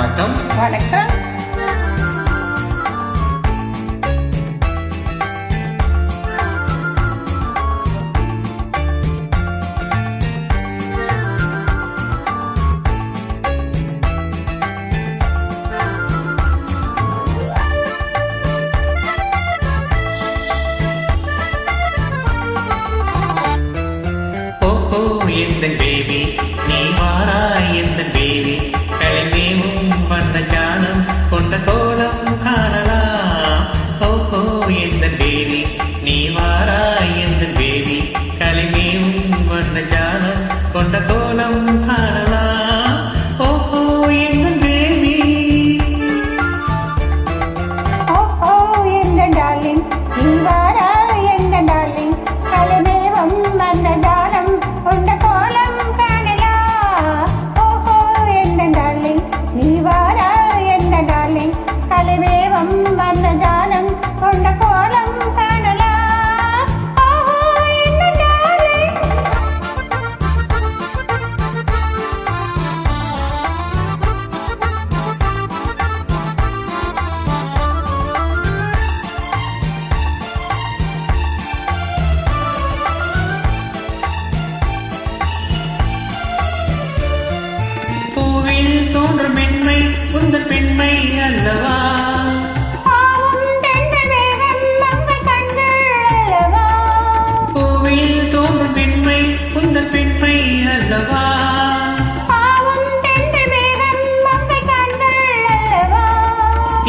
வணக்கம். வணக்கம். எந்தன் பேபி நீ வாராய் எந்தன் பேபி கலைமேவும் வண்ண ஜாலம் கொண்ட கோலம் காணலாம். ஓஹோ எந்தன் பேபி நீ வாராய் எந்தன் பேபி கலைமேவும் வண்ண ஜாலம் கொண்ட கோலம் காணலாம். ஓஹோ எந்தன் பேபி. ஓஹோ எந்தன் டார்லிங் நீ வாராய் எந்தன் டார்லிங் கலைமேவும் வண்ண ஜாலம் கொண்ட கோலம் காணலாம். ஓஹோ எந்தன் டார்லிங் நீ வாராய் எந்தன் டார்லிங் கலைமேவும் வண்ண ஜாலம் கொண்ட கோலம் காணலாம். ஓஹோ எந்தன் டார்லிங். பூவில் தோன்றும் மென்மை உந்தன் பெண்மை அல்லவா? பூவில் தோன்றும் பெண்மை உந்தன் பெண்மை அல்லவா?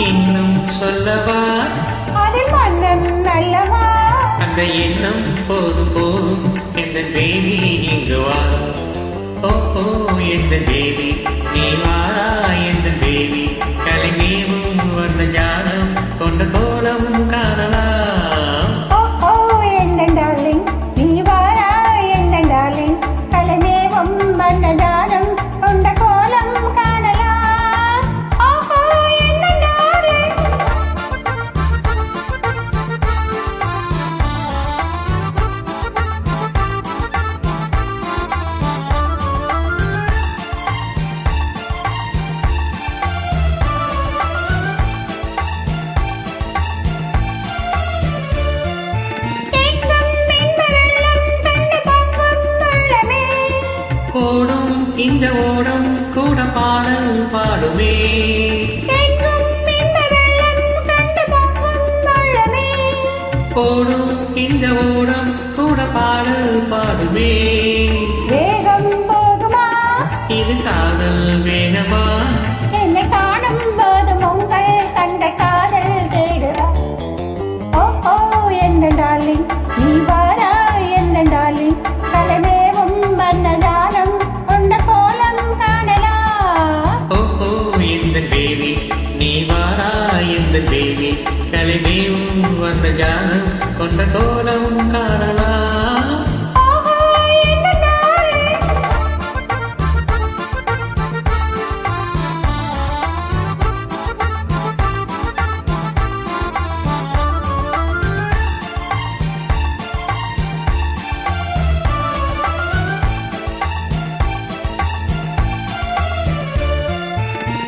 இன்னும் சொல்லவா அந்த எண்ணம் போதும் போதும் எந்த பேபி இங்கு வா. ஓஹோ எந்த பேபி நீ வாரா எந்த பேபி கலைமேவும் வண்ண ஜாலம் கொண்ட கோலம் காணலாம். ஓஹோ எந்தன் டார்லிங் நீ வாராய் எந்தன் டார்லிங் கலைமேவும் வண்ண ஜாலம் கொண்ட கோலம் காணலாம். ஓஹோ எந்தன் டார்லிங். ஓடும் இந்த ஓடம் கூட பாடல் பாடுமே. ஓடும் இந்த ஓடம் கூட பாடல் பாடுமே. வேகம் போதுமா இது காதல் வேகமா? என்னை காணும் போதும் உங்கள் கண்ட காதல் தேடுதா? ஓஹோ எந்தன் டார்லிங் நீ வாராய் எந்தன் டார்லிங் கலைமேவும் வண்ண ஜாலம் கொண்ட கோலம் காணலாம். ஓஹோ எந்தன் பேபி நீ வாரா எந்தன் பேபி கலைமேவும் வண்ண ஜாலம் கொண்ட கோலம் காணலாம். ஓஹோ எந்தன் டார்லிங்.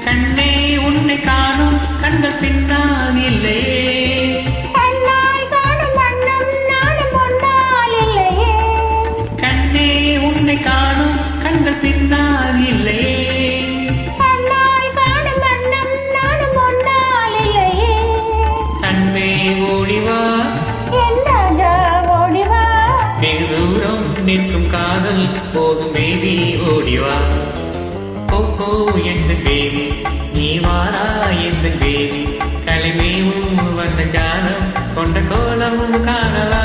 கண்ணே உன்னை காணும் கண்கள் பின்னால் இல்லையே. கண்ணாய் காணும் வண்ணம் நானும் முன்னால் இல்லையே. கண்ணே உன்னை காணும் கண்கள் பின்னால் இல்லையே. கண்ணாய் காணும் வண்ணம் நானும் முன்னால் இல்லையே. கண்ணே ஓடிவா என் ராஜா ஓடிவா. வெகு தூரம் நிற்கும் காதல் போதும் பேபி ஓடிவா. ஓஹோ எந்த பேபி நீ வாரா எந்த பேபி கலைமேவும் வண்ண ஜாலம் கொண்ட கோலம் காணலாம்.